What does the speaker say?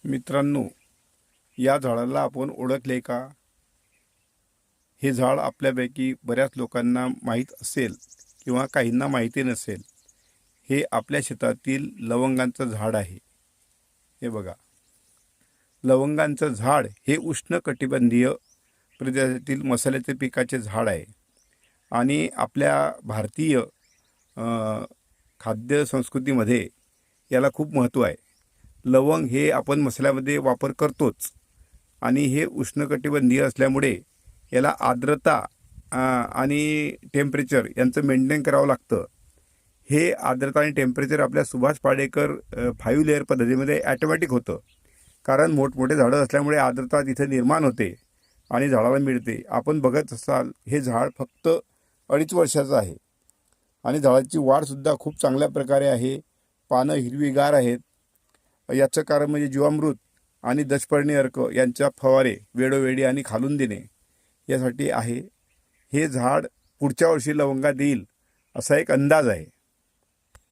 मित्रांनो, या झाडाला आपण ओळखले का? हे झाड आपल्यापैकी बऱ्याच लोकांना माहीत असेल किंवा काहींना माहिती नसेल. हे आपल्या शेतातील लवंगांचं झाड आहे. हे बघा, लवंगांचं झाड हे उष्णकटिबंधीय प्रदेशातील मसाल्याचे पिकाचे झाड आहे आणि आपल्या भारतीय खाद्य संस्कृतीमध्ये याला खूप महत्त्व आहे. लवंग हे आपण मसाल्यामध्ये वापर करतोच आणि हे उष्णकटिबंधीय असल्यामुळे याला आर्द्रता आणि टेम्परेचर यांचं मेंटेन करावं लागतं. हे आर्द्रता आणि टेम्परेचर आपल्या सुभाष पालेकर 5 लेअर पद्धतीमध्ये ॲटोमॅटिक होतं, कारण मोठमोठे झाडं असल्यामुळे आर्द्रता तिथे निर्माण होते आणि झाडाला मिळते. आपण बघत असाल, हे झाड फक्त 2.5 वर्षाचं आहे आणि झाडाची वाढसुद्धा खूप चांगल्या प्रकारे आहे. पानं हिरवीगार आहेत. याचं कारण म्हणजे जीवामृत आणि दशपर्णी अर्क यांच्या फवारे वेळोवेळी आणि खालून देणे यासाठी आहे. हे झाड पुढच्या वर्षी लवंगात येईल असा एक अंदाज आहे.